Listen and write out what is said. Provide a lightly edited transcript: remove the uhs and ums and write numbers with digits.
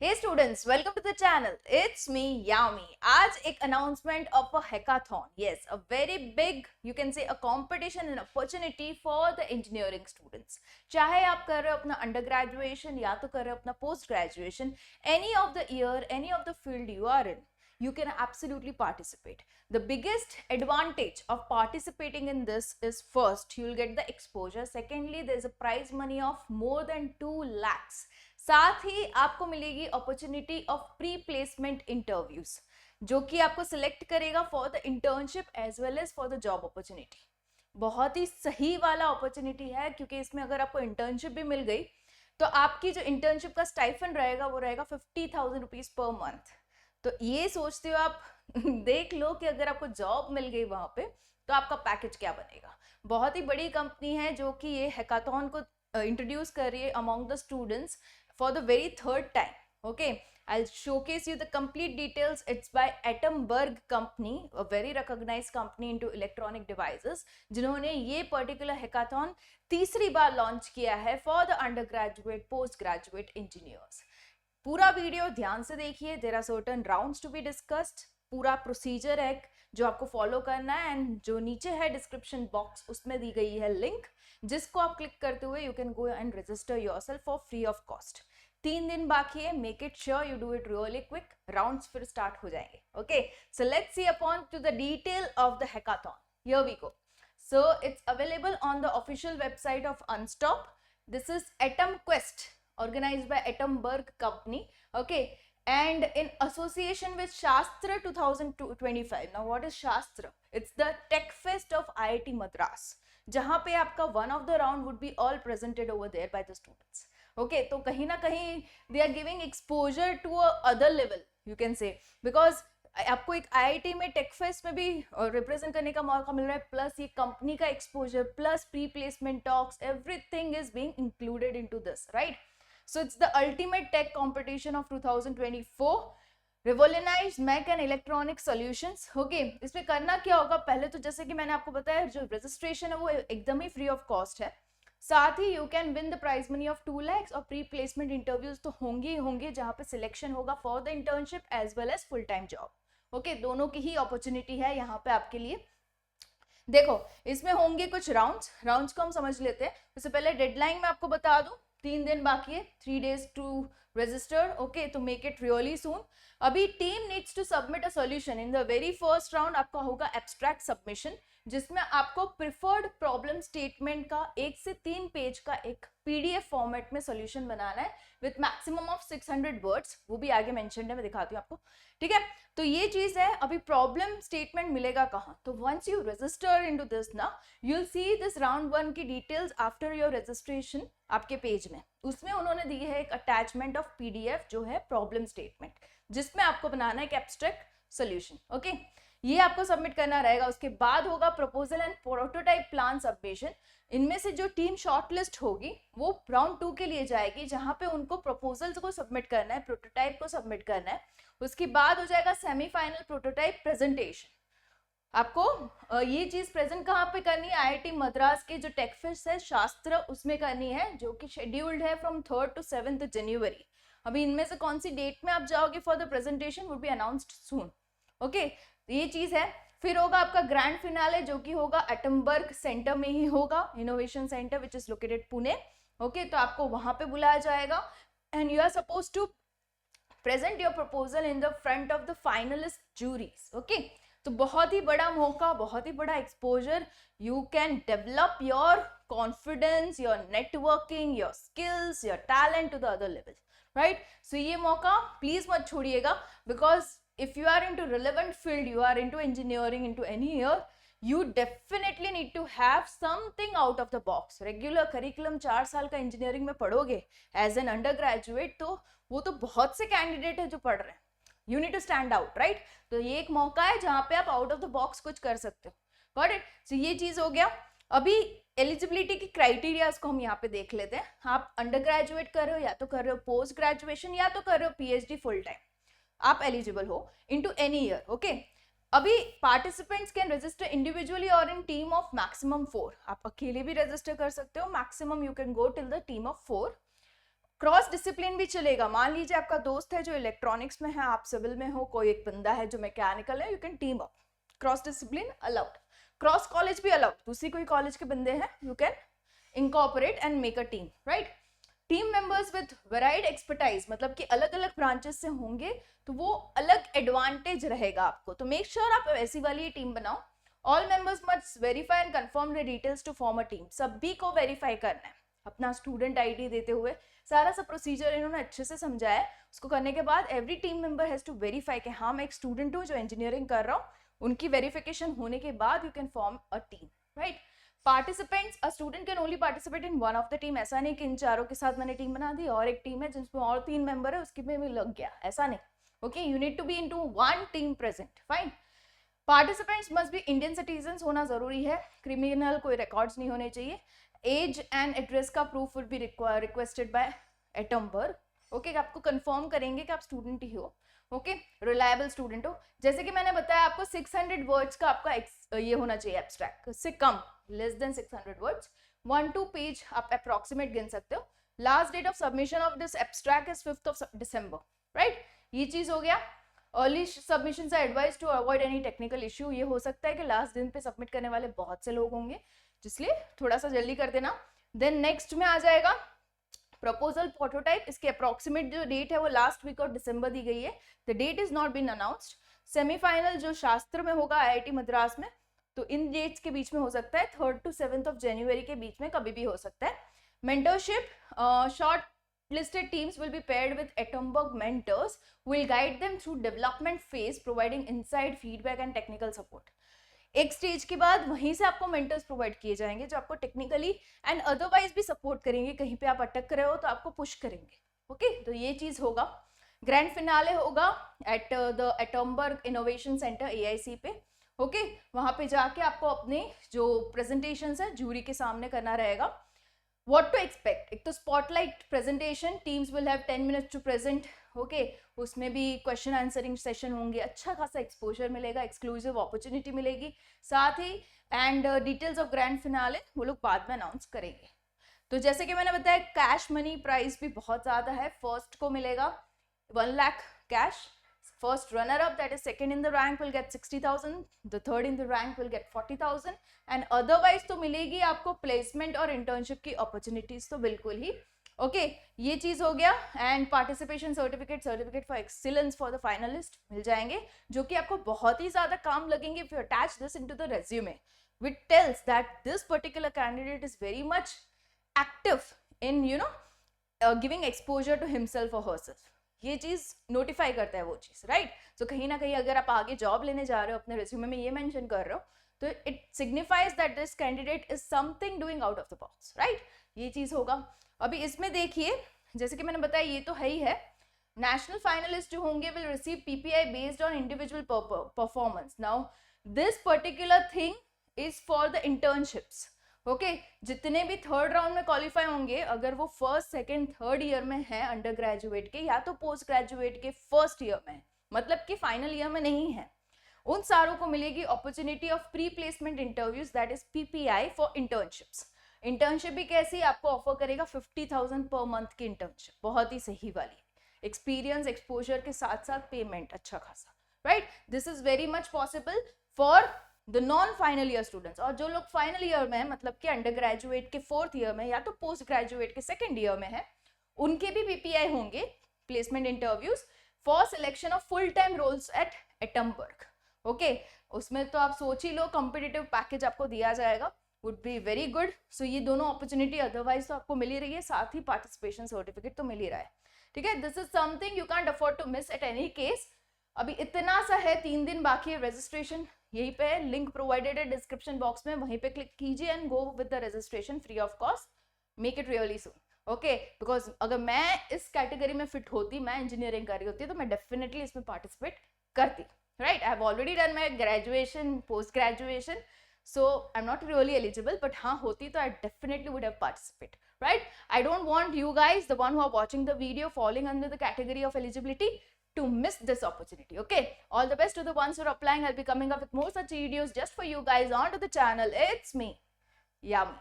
Hey students, welcome to the channel. It's me, Yami. आज एक announcement of a hackathon. Yes, a very big, you can say a competition and opportunity for the engineering students. चाहे आप कर रहे हो अपना under graduation या तो कर रहे हो अपना post graduation, any of the year, any of the field you are in, you can absolutely participate. The biggest advantage of participating in this is first, you'll get the exposure. Secondly, there's a prize money of more than 2 lakhs. साथ ही आपको मिलेगी opportunity of pre placement interviews जो कि आपको select करेगा for the internship as well as for the job opportunity. बहुत ही सही वाला अपॉर्चुनिटी है क्योंकि इसमें अगर आपको इंटर्नशिप भी मिल गई तो आपकी जो इंटर्नशिप का स्टाइफंड रहेगा वो रहेगा 50,000 रुपीज पर मंथ. तो ये सोचते हो आप देख लो कि अगर आपको जॉब मिल गई वहां पे तो आपका पैकेज क्या बनेगा. बहुत ही बड़ी कंपनी है जो कि ये हैकाथॉन को इंट्रोड्यूस कर रही है among the students for the very third time. Okay, I'll showcase you the complete details. It's by Atomberg company, a very recognized company into electronic devices, जिन्होंने ये particular hackathon तीसरी बार लॉन्च किया है for the undergraduate post graduate engineers. पूरा video ध्यान से देखिए. There are certain rounds to be discussed. पूरा प्रोसीजर है जो आपको फॉलो करना है एंड जो नीचे है डिस्क्रिप्शन बॉक्स उसमें दी गई है लिंक जिसको आप क्लिक करते हुए you can go and register yourself for free of cost. 3 दिन बाकी है. Make it sure you do it really quick. Rounds फिर स्टार्ट हो जाएंगे. Okay, so let's see upon to the detail of the hackathon. Here we go. So it's available on the official website of Unstop. This is Atom Quest organized by Atomberg company. Okay, and in association with Shastra 2025. Now what is Shastra? It's the tech fest of IIT Madras, जहां पे आपका one of the round would be all presented over there by the students. Okay, तो कहीं ना कहीं they are giving exposure to a other level, you can say, because आपको एक IIT में टेक फेस्ट में भी रिप्रेजेंट करने का मौका मिल रहा है, प्लस ये कंपनी का exposure, plus pre placement talks, everything is being included into this, right? So it's the ultimate tech competition of 2024. Revolutionize Mech and Electronic Solutions. Okay, इसमें करना क्या होगा? पहले तो जैसे कि मैंने आपको बताया जो रजिस्ट्रेशन है वो एकदम ही फ्री ऑफ कॉस्ट है. साथ ही you can win the prize money of 2 lakhs और प्री प्लेसमेंट इंटरव्यूज तो होंगे ही होंगे जहां पे सिलेक्शन होगा for the internship as well as full time job. Okay, दोनों की ही अपॉर्चुनिटी है यहाँ पे आपके लिए. देखो, इसमें होंगे कुछ राउंड्स को हम समझ लेते हैं. उससे पहले डेडलाइन मैं आपको बता दूं, 3 दिन बाकी है. 3 days टू रजिस्टर. ओके, तो मेक इट रियली सून. अभी team needs to submit a solution. In the very first round आपका होगा एब्स्ट्रैक्ट सबमिशन जिसमें आपको प्रिफर्ड प्रॉब्लम स्टेटमेंट का 1 से 3 पेज का एक पीडीएफ फॉर्मेट में सॉल्यूशन बनाना है विथ मैक्सिमम ऑफ 600 वर्ड्स. वो भी आगे मेंशन्ड है, मैं दिखाती हूँ आपको. ठीक है, तो ये चीज है. अभी प्रॉब्लम स्टेटमेंट मिलेगा कहाँ? तो once you register into this ना, you will see this round 1 की डिटेल्स आफ्टर योर रजिस्ट्रेशन आपके पेज में. उसमें उन्होंने दी है एक अटैचमेंट ऑफ पीडीएफ जो है प्रॉब्लम स्टेटमेंट, जिसमें आपको बनाना है एक एब्स्ट्रैक्ट सोल्यूशन. ओके, ये आपको सबमिट करना रहेगा. उसके बाद होगा proposal and prototype plan submission. इनमें से जो टीम शॉर्टलिस्ट होगी वो राउंड 2 के लिए जाएगी जहां पे उनको प्रपोजल्स को सबमिट करना है, प्रोटोटाइप को सबमिट करना है. उसके बाद हो जाएगा सेमीफाइनल प्रोटोटाइप प्रेजेंटेशन. आपको ये चीज प्रेजेंट कहाँ पे करनी है? आईआईटी मद्रास के जो टेक फेस्ट है शास्त्र उसमें करनी है, जो कि शेड्यूल्ड है फ्रॉम 3rd to 7th जनवरी. अभी इनमें से कौन सी डेट में आप जाओगे for the presentation would be announced soon. Okay, ये चीज है. फिर होगा आपका ग्रैंड फिनाले जो कि होगा एटमबर्ग सेंटर में ही होगा, innovation centre which is located Pune. Okay, तो आपको वहां पे बुलाया जाएगा and you are suppose to present your proposal in the front of the finalist juries. Okay, तो बहुत ही बड़ा मौका, बहुत ही बड़ा exposure. You can develop your confidence, your networking, your skills, your talent to the other level, right? So ये मौका प्लीज मत छोड़िएगा, because if you are into relevant field, you are into engineering, into any year, you definitely need to have something out of the box. Regular curriculum 4 साल का engineering में पढ़ोगे as an undergraduate, तो वो तो बहुत से कैंडिडेट है जो पढ़ रहे हैं. You need to stand out, right? तो ये एक मौका है जहाँ पे आप आउट ऑफ द बॉक्स कुछ कर सकते हो. Got it? So ये चीज हो गया. अभी एलिजिबिलिटी की क्राइटेरियाज को हम यहाँ पे देख लेते हैं. आप अंडर ग्रेजुएट कर रहे हो या तो कर रहे हो पोस्ट ग्रेजुएशन या तो कर रहे हो पीएचडी फुल टाइम, आप एलिजिबल हो इनटू एनी ईयर. ओके, अभी पार्टिसिपेंट्स कैन रजिस्टर इंडिविजुअली और इन टीम ऑफ मैक्सिमम 4. आप अकेले भी रजिस्टर कर सकते हो. Maximum you can go till the team of 4. Cross discipline भी चलेगा। मान लीजिए आपका दोस्त है जो इलेक्ट्रॉनिक्स में है, आप सिविल में हो, कोई एक बंदा है जो मैकेनिकल है, you can team up. Cross discipline allowed. Cross college भी अलाउड, दूसरी कोई कॉलेज के बंदे हैं, you can incorporate and make a team, right. Team members with varied expertise, मतलब कि अलग अलग ब्रांचेस से होंगे तो वो अलग एडवांटेज रहेगा आपको, तो मेक श्योर आप ऐसी वाली टीम बनाओ। All members must verify and confirm the details to form a team, सभी को वेरीफाई करना है अपना स्टूडेंट आईडी देते हुए। सारा सा प्रोसीजर इन्होंने अच्छे से समझाया है। उसको करने के बाद every team member has to verify कि हाँ मैं एक स्टूडेंट हूँ जो इंजीनियरिंग कर रहा हूँ। उनकी वेरिफिकेशन होने के बाद you can form a team, right. Participants, a student can only participate in one of the team. ऐसा नहीं कि इन चारों के साथ मैंने टीम बना दी और एक टीम है जिसमें और 3 मेंबर है उसकी में भी लग गया, ऐसा नहीं। Okay, you need to be into one team present, fine. Participants must be Indian citizens होना जरूरी है, क्रिमिनल कोई रिकॉर्ड्स नहीं होने चाहिए। एज एंड एड्रेस का proof will be requested by Atomberg. Okay, आपको कंफर्म करेंगे कि आप स्टूडेंट ही हो, ओके, रिलायबल स्टूडेंट हो। जैसे कि मैंने बताया आपको 600 वर्ड्स का आपका ये होना चाहिए एब्स्ट्रैक्ट, उससे कम, लेस देन 600 वर्ड्स, 1-2 पेज आप अप्रोक्सीमेट गिन सकते हो। Last date of submission of this abstract is 5th December, right. ये चीज हो गया। अर्ली सबमिशन से advise to avoid any technical issue, ये हो सकता है कि लास्ट दिन पे सबमिट करने वाले बहुत से लोग होंगे, जिसलिए थोड़ा सा जल्दी कर देना। देन नेक्स्ट में आ जाएगा प्रपोजल प्रोटोटाइप, इसके अप्रोक्सीमेट जो डेट है वो लास्ट वीक ऑफ दिसंबर दी गई है, the date is not been announced. Semifinal जो शास्त्र में होगा आईआईटी मद्रास में, तो इन डेट्स के बीच में हो सकता है, 3rd to 7th January के बीच में कभी भी हो सकता है। Mentorship, short listed teams will be paired with Ettenberg mentors who will guide them through development phase, providing insight, feedback and technical support. एक स्टेज के बाद वहीं से आपको मेंटर्स प्रोवाइड किए जाएंगे जो आपको टेक्निकली एंड अदरवाइज भी सपोर्ट करेंगे, कहीं पे आप अटक रहे हो तो आपको पुश करेंगे, ओके। तो ये चीज होगा। ग्रैंड फिनाले होगा at the Atomberg innovation centre AIC पे, ओके। वहां पे जाके आपको अपने जो प्रेजेंटेशंस है जूरी के सामने करना रहेगा। What to expect? एक तो spotlight presentation, teams will have 10 minutes to present, okay. उसमें भी क्वेश्चन आंसरिंग सेशन होंगे, अच्छा खासा एक्सपोजर मिलेगा, एक्सक्लूसिव अपॉर्चुनिटी मिलेगी साथ ही, and details of grand finale वो लोग बाद में अनाउंस करेंगे। तो जैसे कि मैंने बताया कैश मनी प्राइस भी बहुत ज्यादा है। फर्स्ट को मिलेगा 1 lakh cash, first runner up that is second in the rank will get 60,000, the third in the rank will get 40,000 and otherwise तो मिलेगी आपको प्लेसमेंट और इंटर्नशिप की अपॉर्चुनिटीज तो बिल्कुल ही, ओके। ये चीज हो गया। And participation certificate for excellence for the finalist मिल जाएंगे, जो कि आपको बहुत ही ज्यादा काम लगेंगे if you attach this into the resume, which tells that this particular candidate is very much active in giving exposure to himself or herself। ये चीज नोटिफाई करता है वो चीज, राइट। तो कहीं ना कहीं अगर आप आगे जॉब लेने जा रहे हो, अपने रिज्यूमे में ये मेंशन कर रहे हो, तो it signifies that this candidate is something doing out of the box, right. ये चीज होगा। अभी इसमें देखिए, जैसे कि मैंने बताया ये तो है ही है। नेशनल फाइनलिस्ट जो होंगे will receive PPI based on individual performance. Now this particular thing is for the internships, okay. जितने भी 3rd राउंड में क्वालिफाई होंगे, अगर वो 1st, 2nd, 3rd ईयर में है अंडर ग्रेजुएट के या तो पोस्ट ग्रेजुएट के 1st ईयर में, मतलब कि फाइनल ईयर में नहीं है, उन सारों को मिलेगी opportunity of pre placement interviews, that is PPI for internships. Internship भी कैसी आपको ऑफर करेगा, 50,000 पर मंथ की इंटर्नशिप, बहुत ही सही वाली, एक्सपीरियंस एक्सपोजर के साथ साथ पेमेंट अच्छा खासा, right. This is very much possible for the non final year students. और जो लोग फाइनल ईयर में है, मतलब कि अंडर ग्रेजुएट के 4th ईयर में या तो पोस्ट ग्रेजुएट के 2nd ईयर में है, उनके भी PPI होंगे, placement interviews for selection of full time roles at Atomberg, okay. उसमें तो आप सोच ही लो, कॉम्पिटिटिव पैकेज आपको दिया जाएगा, वुड बी वेरी गुड। सो ये दोनों अपॉर्चुनिटी अदरवाइज तो आपको मिल ही रही है, साथ ही पार्टिसिपेशन सर्टिफिकेट तो मिल ही रहा है, ठीक है। This is something you can't afford to miss at any case. अभी इतना सा है, 3 दिन बाकी है रजिस्ट्रेशन, यहीं पे लिंक प्रोवाइडेड है डिस्क्रिप्शन बॉक्स में, वहीं पे क्लिक कीजिए and go with the registration free of cost, make it really soon, okay. Because अगर मैं इस कैटेगरी में फिट होती, मैं इंजीनियरिंग कर रही होती, तो मैं डेफिनेटली इसमें पार्टिसिपेट करती, right. I have already done my graduation, post graduation, so I'm not really eligible, but हाँ होती तो I definitely would have participated, right? I don't want you guys, the one who are watching the video, falling under the category of eligibility, to miss this opportunity, okay? All the best to the ones who are applying. I'll be coming up with more such videos just for you guys onto the channel. It's me, Yami.